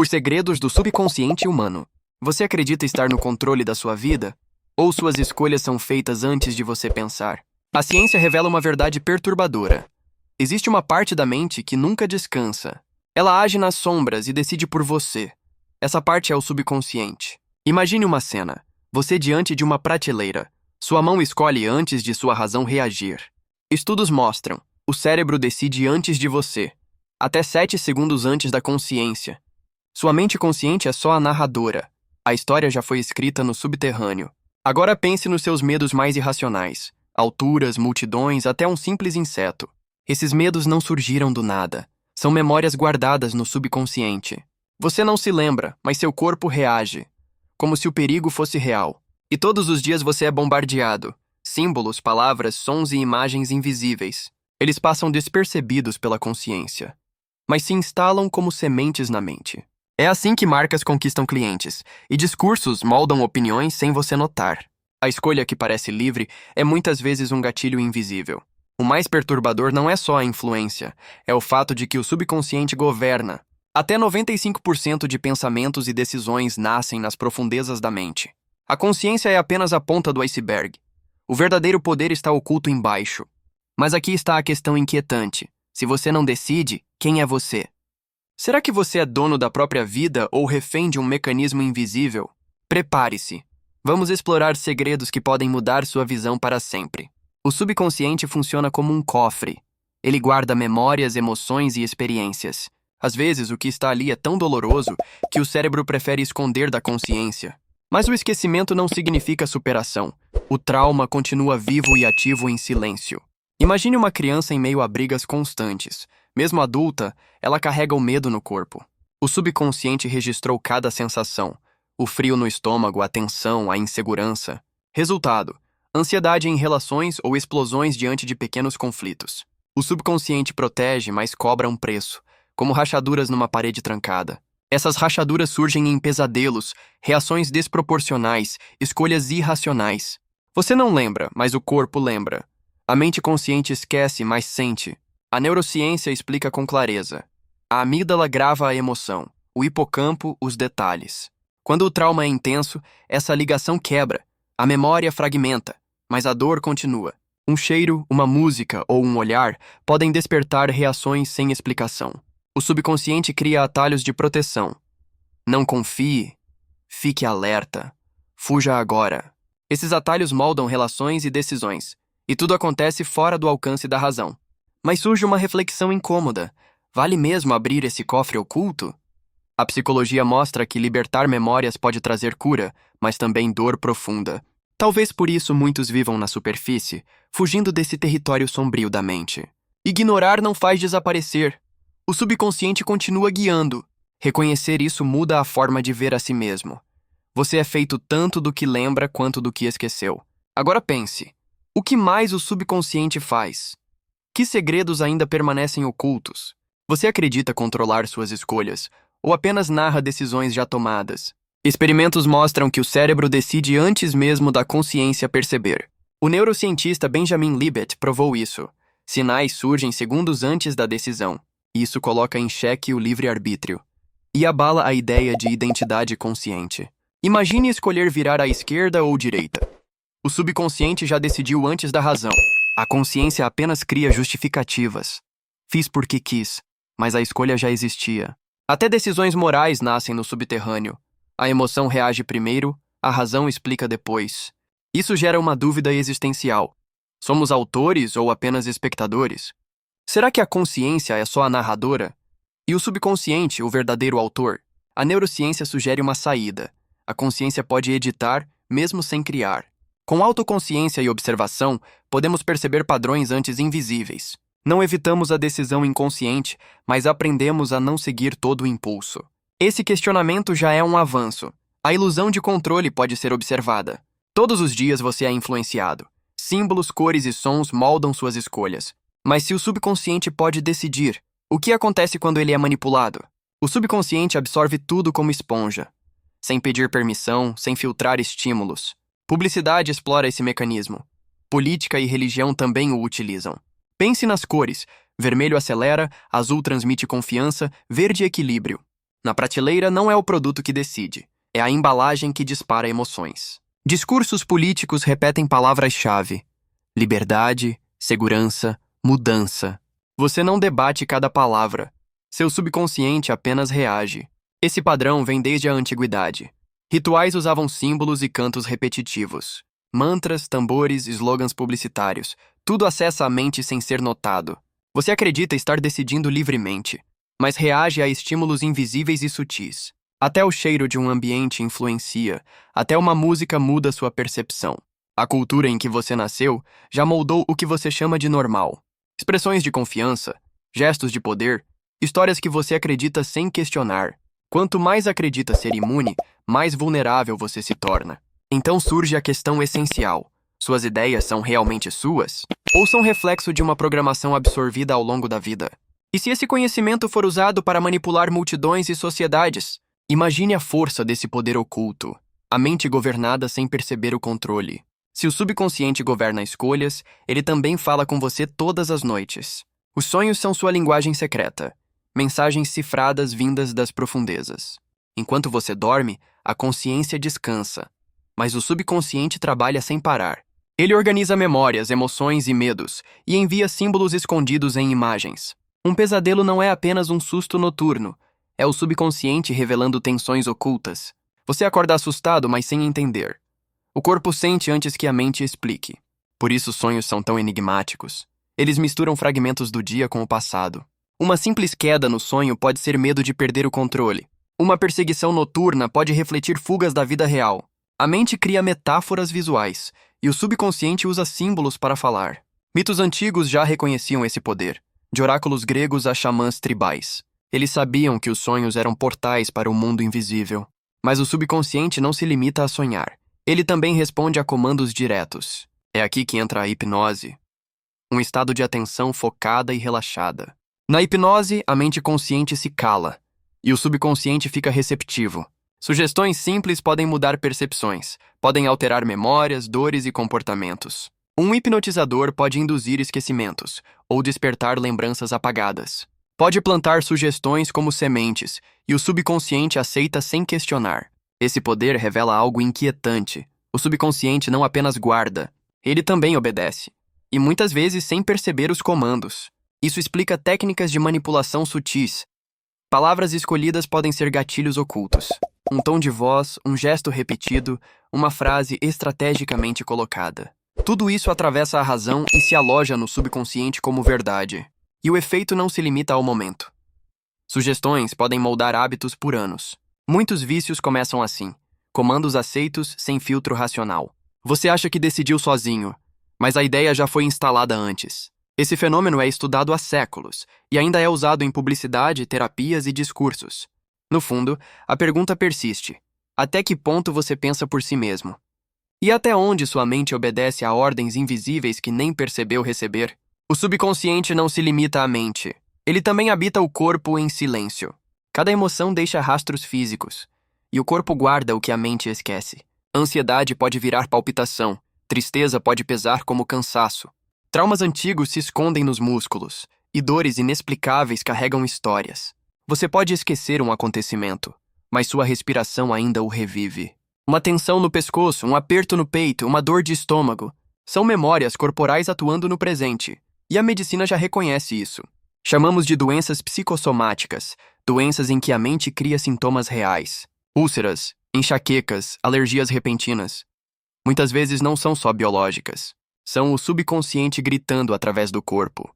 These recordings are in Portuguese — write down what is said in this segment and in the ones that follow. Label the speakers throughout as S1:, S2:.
S1: Os segredos do subconsciente humano. Você acredita estar no controle da sua vida? Ou suas escolhas são feitas antes de você pensar? A ciência revela uma verdade perturbadora. Existe uma parte da mente que nunca descansa. Ela age nas sombras e decide por você. Essa parte é o subconsciente. Imagine uma cena. Você diante de uma prateleira. Sua mão escolhe antes de sua razão reagir. Estudos mostram. O cérebro decide antes de você. Até 7 segundos antes da consciência. Sua mente consciente é só a narradora. A história já foi escrita no subterrâneo. Agora pense nos seus medos mais irracionais. Alturas, multidões, até um simples inseto. Esses medos não surgiram do nada. São memórias guardadas no subconsciente. Você não se lembra, mas seu corpo reage. Como se o perigo fosse real. E todos os dias você é bombardeado. Símbolos, palavras, sons e imagens invisíveis. Eles passam despercebidos pela consciência. Mas se instalam como sementes na mente. É assim que marcas conquistam clientes, e discursos moldam opiniões sem você notar. A escolha que parece livre é muitas vezes um gatilho invisível. O mais perturbador não é só a influência, é o fato de que o subconsciente governa. Até 95% de pensamentos e decisões nascem nas profundezas da mente. A consciência é apenas a ponta do iceberg. O verdadeiro poder está oculto embaixo. Mas aqui está a questão inquietante. Se você não decide, quem é você? Será que você é dono da própria vida ou refém de um mecanismo invisível? Prepare-se. Vamos explorar segredos que podem mudar sua visão para sempre. O subconsciente funciona como um cofre. Ele guarda memórias, emoções e experiências. Às vezes, o que está ali é tão doloroso que o cérebro prefere esconder da consciência. Mas o esquecimento não significa superação. O trauma continua vivo e ativo em silêncio. Imagine uma criança em meio a brigas constantes. Mesmo adulta, ela carrega o medo no corpo. O subconsciente registrou cada sensação. O frio no estômago, a tensão, a insegurança. Resultado: ansiedade em relações ou explosões diante de pequenos conflitos. O subconsciente protege, mas cobra um preço, como rachaduras numa parede trancada. Essas rachaduras surgem em pesadelos, reações desproporcionais, escolhas irracionais. Você não lembra, mas o corpo lembra. A mente consciente esquece, mas sente. A neurociência explica com clareza. A amígdala grava a emoção, o hipocampo, os detalhes. Quando o trauma é intenso, essa ligação quebra, a memória fragmenta, mas a dor continua. Um cheiro, uma música ou um olhar podem despertar reações sem explicação. O subconsciente cria atalhos de proteção. Não confie, fique alerta, fuja agora. Esses atalhos moldam relações e decisões, e tudo acontece fora do alcance da razão. Mas surge uma reflexão incômoda. Vale mesmo abrir esse cofre oculto? A psicologia mostra que libertar memórias pode trazer cura, mas também dor profunda. Talvez por isso muitos vivam na superfície, fugindo desse território sombrio da mente. Ignorar não faz desaparecer. O subconsciente continua guiando. Reconhecer isso muda a forma de ver a si mesmo. Você é feito tanto do que lembra quanto do que esqueceu. Agora pense, o que mais o subconsciente faz? Que segredos ainda permanecem ocultos? Você acredita controlar suas escolhas, ou apenas narra decisões já tomadas? Experimentos mostram que o cérebro decide antes mesmo da consciência perceber. O neurocientista Benjamin Libet provou isso. Sinais surgem segundos antes da decisão. Isso coloca em xeque o livre-arbítrio. E abala a ideia de identidade consciente. Imagine escolher virar à esquerda ou direita. O subconsciente já decidiu antes da razão. A consciência apenas cria justificativas. Fiz porque quis, mas a escolha já existia. Até decisões morais nascem no subterrâneo. A emoção reage primeiro, a razão explica depois. Isso gera uma dúvida existencial. Somos autores ou apenas espectadores? Será que a consciência é só a narradora? E o subconsciente, o verdadeiro autor? A neurociência sugere uma saída. A consciência pode editar, mesmo sem criar. Com autoconsciência e observação, podemos perceber padrões antes invisíveis. Não evitamos a decisão inconsciente, mas aprendemos a não seguir todo o impulso. Esse questionamento já é um avanço. A ilusão de controle pode ser observada. Todos os dias você é influenciado. Símbolos, cores e sons moldam suas escolhas. Mas se o subconsciente pode decidir, o que acontece quando ele é manipulado? O subconsciente absorve tudo como esponja, sem pedir permissão, sem filtrar estímulos. Publicidade explora esse mecanismo. Política e religião também o utilizam. Pense nas cores. Vermelho acelera, azul transmite confiança, verde equilíbrio. Na prateleira não é o produto que decide, é a embalagem que dispara emoções. Discursos políticos repetem palavras-chave: liberdade, segurança, mudança. Você não debate cada palavra. Seu subconsciente apenas reage. Esse padrão vem desde a antiguidade. Rituais usavam símbolos e cantos repetitivos. Mantras, tambores, slogans publicitários. Tudo acessa a mente sem ser notado. Você acredita estar decidindo livremente, mas reage a estímulos invisíveis e sutis. Até o cheiro de um ambiente influencia, até uma música muda sua percepção. A cultura em que você nasceu já moldou o que você chama de normal. Expressões de confiança, gestos de poder, histórias que você acredita sem questionar. Quanto mais acredita ser imune, mais vulnerável você se torna. Então surge a questão essencial: suas ideias são realmente suas? Ou são reflexo de uma programação absorvida ao longo da vida? E se esse conhecimento for usado para manipular multidões e sociedades? Imagine a força desse poder oculto, a mente governada sem perceber o controle. Se o subconsciente governa escolhas, ele também fala com você todas as noites. Os sonhos são sua linguagem secreta, mensagens cifradas vindas das profundezas. Enquanto você dorme, a consciência descansa, mas o subconsciente trabalha sem parar. Ele organiza memórias, emoções e medos, e envia símbolos escondidos em imagens. Um pesadelo não é apenas um susto noturno, é o subconsciente revelando tensões ocultas. Você acorda assustado, mas sem entender. O corpo sente antes que a mente explique. Por isso sonhos são tão enigmáticos. Eles misturam fragmentos do dia com o passado. Uma simples queda no sonho pode ser medo de perder o controle. Uma perseguição noturna pode refletir fugas da vida real. A mente cria metáforas visuais, e o subconsciente usa símbolos para falar. Mitos antigos já reconheciam esse poder, de oráculos gregos a xamãs tribais. Eles sabiam que os sonhos eram portais para o mundo invisível. Mas o subconsciente não se limita a sonhar. Ele também responde a comandos diretos. É aqui que entra a hipnose. Um estado de atenção focada e relaxada. Na hipnose, a mente consciente se cala, e o subconsciente fica receptivo. Sugestões simples podem mudar percepções, podem alterar memórias, dores e comportamentos. Um hipnotizador pode induzir esquecimentos, ou despertar lembranças apagadas. Pode plantar sugestões como sementes, e o subconsciente aceita sem questionar. Esse poder revela algo inquietante. O subconsciente não apenas guarda, ele também obedece. E muitas vezes sem perceber os comandos. Isso explica técnicas de manipulação sutis. Palavras escolhidas podem ser gatilhos ocultos. Um tom de voz, um gesto repetido, uma frase estrategicamente colocada. Tudo isso atravessa a razão e se aloja no subconsciente como verdade. E o efeito não se limita ao momento. Sugestões podem moldar hábitos por anos. Muitos vícios começam assim, comandos aceitos sem filtro racional. Você acha que decidiu sozinho, mas a ideia já foi instalada antes. Esse fenômeno é estudado há séculos e ainda é usado em publicidade, terapias e discursos. No fundo, a pergunta persiste: até que ponto você pensa por si mesmo? E até onde sua mente obedece a ordens invisíveis que nem percebeu receber? O subconsciente não se limita à mente. Ele também habita o corpo em silêncio. Cada emoção deixa rastros físicos, e o corpo guarda o que a mente esquece. Ansiedade pode virar palpitação, tristeza pode pesar como cansaço. Traumas antigos se escondem nos músculos, e dores inexplicáveis carregam histórias. Você pode esquecer um acontecimento, mas sua respiração ainda o revive. Uma tensão no pescoço, um aperto no peito, uma dor de estômago. São memórias corporais atuando no presente, e a medicina já reconhece isso. Chamamos de doenças psicossomáticas, doenças em que a mente cria sintomas reais. Úlceras, enxaquecas, alergias repentinas. Muitas vezes não são só biológicas. São o subconsciente gritando através do corpo.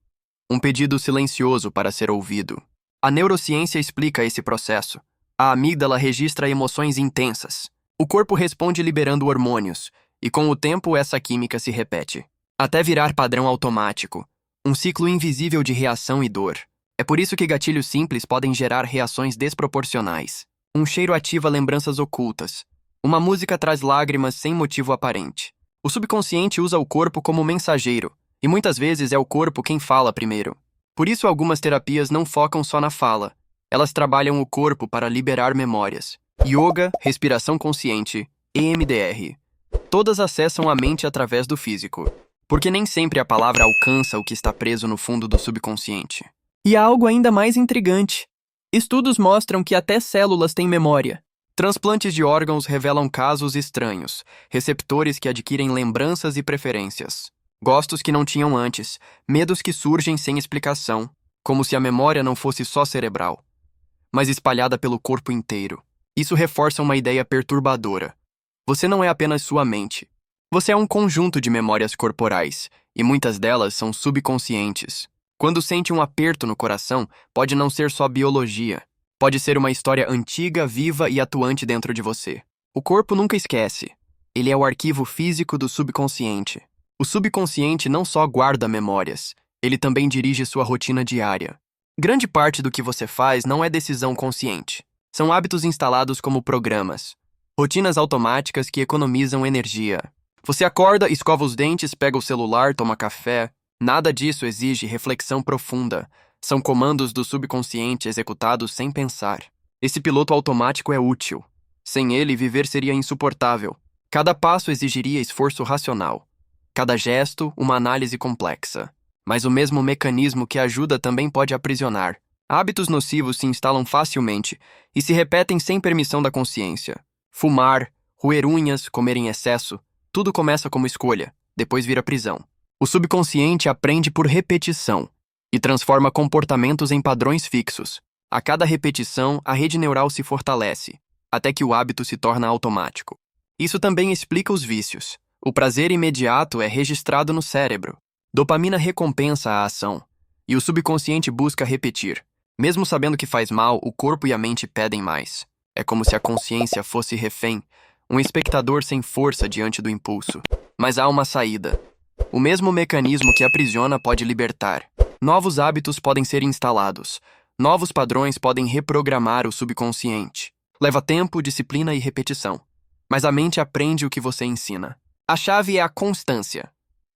S1: Um pedido silencioso para ser ouvido. A neurociência explica esse processo. A amígdala registra emoções intensas. O corpo responde liberando hormônios, e com o tempo essa química se repete, até virar padrão automático. Um ciclo invisível de reação e dor. É por isso que gatilhos simples podem gerar reações desproporcionais. Um cheiro ativa lembranças ocultas. Uma música traz lágrimas sem motivo aparente. O subconsciente usa o corpo como mensageiro, e muitas vezes é o corpo quem fala primeiro. Por isso algumas terapias não focam só na fala. Elas trabalham o corpo para liberar memórias. Yoga, respiração consciente, EMDR. Todas acessam a mente através do físico. Porque nem sempre a palavra alcança o que está preso no fundo do subconsciente. E há algo ainda mais intrigante. Estudos mostram que até células têm memória. Transplantes de órgãos revelam casos estranhos, receptores que adquirem lembranças e preferências, gostos que não tinham antes, medos que surgem sem explicação, como se a memória não fosse só cerebral, mas espalhada pelo corpo inteiro. Isso reforça uma ideia perturbadora. Você não é apenas sua mente. Você é um conjunto de memórias corporais, e muitas delas são subconscientes. Quando sente um aperto no coração, pode não ser só biologia. Pode ser uma história antiga, viva e atuante dentro de você. O corpo nunca esquece. Ele é o arquivo físico do subconsciente. O subconsciente não só guarda memórias, ele também dirige sua rotina diária. Grande parte do que você faz não é decisão consciente. São hábitos instalados como programas. Rotinas automáticas que economizam energia. Você acorda, escova os dentes, pega o celular, toma café. Nada disso exige reflexão profunda. São comandos do subconsciente executados sem pensar. Esse piloto automático é útil. Sem ele, viver seria insuportável. Cada passo exigiria esforço racional. Cada gesto, uma análise complexa. Mas o mesmo mecanismo que ajuda também pode aprisionar. Hábitos nocivos se instalam facilmente e se repetem sem permissão da consciência. Fumar, roer unhas, comer em excesso, tudo começa como escolha, depois vira prisão. O subconsciente aprende por repetição e transforma comportamentos em padrões fixos. A cada repetição, a rede neural se fortalece, até que o hábito se torna automático. Isso também explica os vícios. O prazer imediato é registrado no cérebro. Dopamina recompensa a ação, e o subconsciente busca repetir. Mesmo sabendo que faz mal, o corpo e a mente pedem mais. É como se a consciência fosse refém, um espectador sem força diante do impulso. Mas há uma saída. O mesmo mecanismo que aprisiona pode libertar. Novos hábitos podem ser instalados. Novos padrões podem reprogramar o subconsciente. Leva tempo, disciplina e repetição. Mas a mente aprende o que você ensina. A chave é a constância.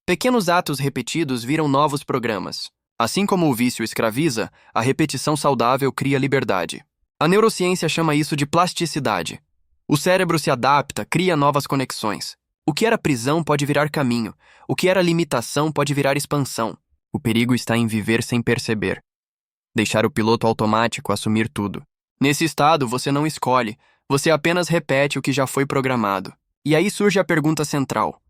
S1: Pequenos atos repetidos viram novos programas. Assim como o vício escraviza, a repetição saudável cria liberdade. A neurociência chama isso de plasticidade. O cérebro se adapta, cria novas conexões. O que era prisão pode virar caminho. O que era limitação pode virar expansão. O perigo está em viver sem perceber. Deixar o piloto automático assumir tudo. Nesse estado, você não escolhe. Você apenas repete o que já foi programado. E aí surge a pergunta central.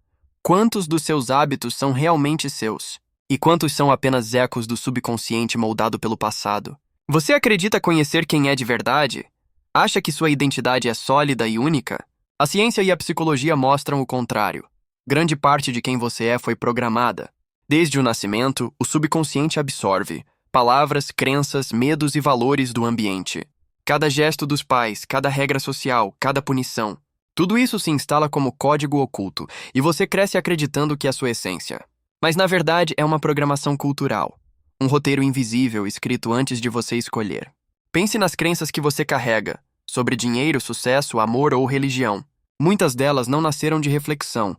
S1: Quantos dos seus hábitos são realmente seus? E quantos são apenas ecos do subconsciente moldado pelo passado? Você acredita conhecer quem é de verdade? Acha que sua identidade é sólida e única? A ciência e a psicologia mostram o contrário. Grande parte de quem você é foi programada. Desde o nascimento, o subconsciente absorve palavras, crenças, medos e valores do ambiente. Cada gesto dos pais, cada regra social, cada punição. Tudo isso se instala como código oculto, e você cresce acreditando que é sua essência. Mas na verdade é uma programação cultural. Um roteiro invisível escrito antes de você escolher. Pense nas crenças que você carrega, sobre dinheiro, sucesso, amor ou religião. Muitas delas não nasceram de reflexão.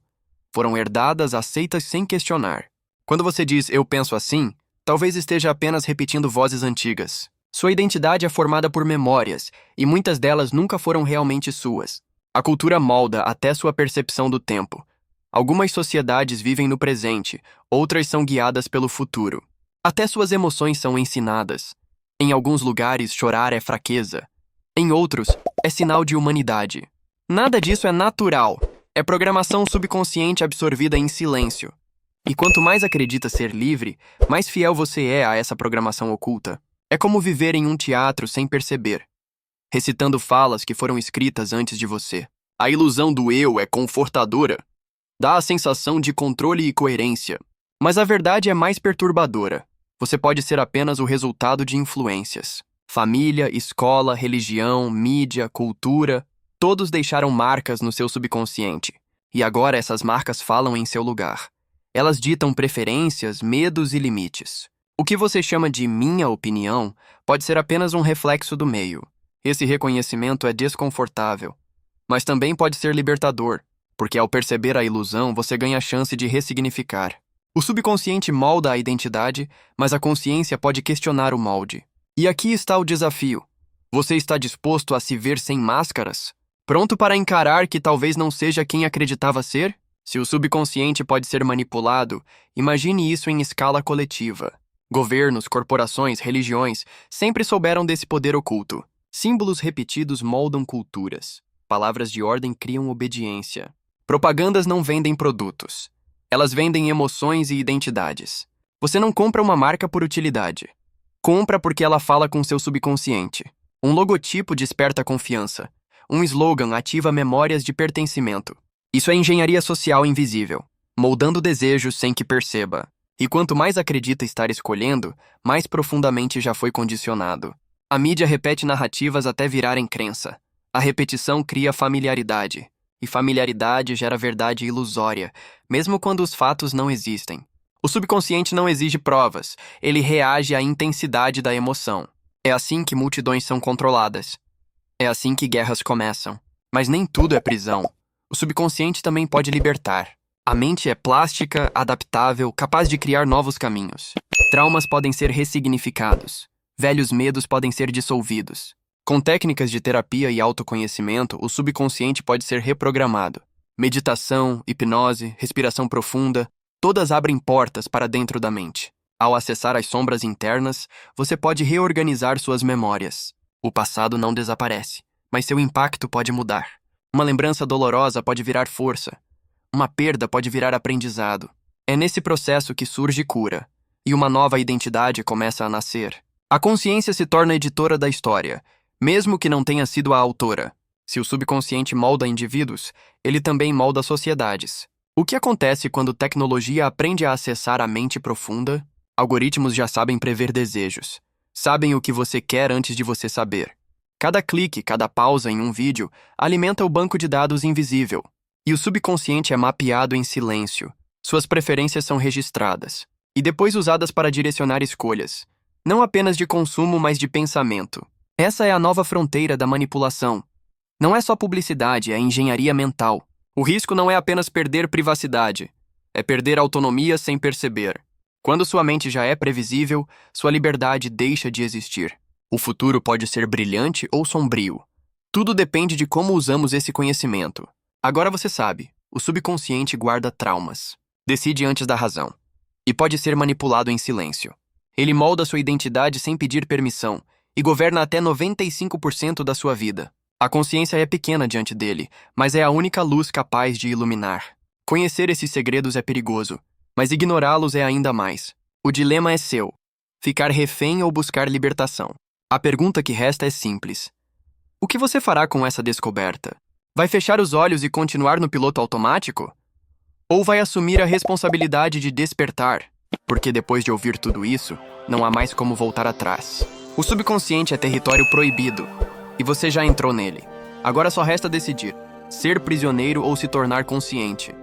S1: Foram herdadas, aceitas sem questionar. Quando você diz "eu penso assim", talvez esteja apenas repetindo vozes antigas. Sua identidade é formada por memórias, e muitas delas nunca foram realmente suas. A cultura molda até sua percepção do tempo. Algumas sociedades vivem no presente, outras são guiadas pelo futuro. Até suas emoções são ensinadas. Em alguns lugares, chorar é fraqueza. Em outros, é sinal de humanidade. Nada disso é natural. É programação subconsciente absorvida em silêncio. E quanto mais acredita ser livre, mais fiel você é a essa programação oculta. É como viver em um teatro sem perceber, recitando falas que foram escritas antes de você. A ilusão do eu é confortadora. Dá a sensação de controle e coerência. Mas a verdade é mais perturbadora. Você pode ser apenas o resultado de influências. Família, escola, religião, mídia, cultura, todos deixaram marcas no seu subconsciente. E agora essas marcas falam em seu lugar. Elas ditam preferências, medos e limites. O que você chama de minha opinião pode ser apenas um reflexo do meio. Esse reconhecimento é desconfortável, mas também pode ser libertador, porque ao perceber a ilusão, você ganha a chance de ressignificar. O subconsciente molda a identidade, mas a consciência pode questionar o molde. E aqui está o desafio. Você está disposto a se ver sem máscaras? Pronto para encarar que talvez não seja quem acreditava ser? Se o subconsciente pode ser manipulado, imagine isso em escala coletiva. Governos, corporações, religiões sempre souberam desse poder oculto. Símbolos repetidos moldam culturas. Palavras de ordem criam obediência. Propagandas não vendem produtos. Elas vendem emoções e identidades. Você não compra uma marca por utilidade. Compra porque ela fala com seu subconsciente. Um logotipo desperta confiança. Um slogan ativa memórias de pertencimento. Isso é engenharia social invisível, moldando desejos sem que perceba. E quanto mais acredita estar escolhendo, mais profundamente já foi condicionado. A mídia repete narrativas até virarem crença. A repetição cria familiaridade. E familiaridade gera verdade ilusória, mesmo quando os fatos não existem. O subconsciente não exige provas, ele reage à intensidade da emoção. É assim que multidões são controladas. É assim que guerras começam. Mas nem tudo é prisão. O subconsciente também pode libertar. A mente é plástica, adaptável, capaz de criar novos caminhos. Traumas podem ser ressignificados. Velhos medos podem ser dissolvidos. Com técnicas de terapia e autoconhecimento, o subconsciente pode ser reprogramado. Meditação, hipnose, respiração profunda, todas abrem portas para dentro da mente. Ao acessar as sombras internas, você pode reorganizar suas memórias. O passado não desaparece, mas seu impacto pode mudar. Uma lembrança dolorosa pode virar força. Uma perda pode virar aprendizado. É nesse processo que surge cura, e uma nova identidade começa a nascer. A consciência se torna editora da história, mesmo que não tenha sido a autora. Se o subconsciente molda indivíduos, ele também molda sociedades. O que acontece quando tecnologia aprende a acessar a mente profunda? Algoritmos já sabem prever desejos. Sabem o que você quer antes de você saber. Cada clique, cada pausa em um vídeo alimenta o banco de dados invisível. E o subconsciente é mapeado em silêncio. Suas preferências são registradas. E depois usadas para direcionar escolhas. Não apenas de consumo, mas de pensamento. Essa é a nova fronteira da manipulação. Não é só publicidade, é engenharia mental. O risco não é apenas perder privacidade. É perder autonomia sem perceber. Quando sua mente já é previsível, sua liberdade deixa de existir. O futuro pode ser brilhante ou sombrio. Tudo depende de como usamos esse conhecimento. Agora você sabe, o subconsciente guarda traumas. Decide antes da razão. E pode ser manipulado em silêncio. Ele molda sua identidade sem pedir permissão e governa até 95% da sua vida. A consciência é pequena diante dele, mas é a única luz capaz de iluminar. Conhecer esses segredos é perigoso, mas ignorá-los é ainda mais. O dilema é seu: ficar refém ou buscar libertação. A pergunta que resta é simples. O que você fará com essa descoberta? Vai fechar os olhos e continuar no piloto automático? Ou vai assumir a responsabilidade de despertar? Porque depois de ouvir tudo isso, não há mais como voltar atrás. O subconsciente é território proibido, e você já entrou nele. Agora só resta decidir: ser prisioneiro ou se tornar consciente.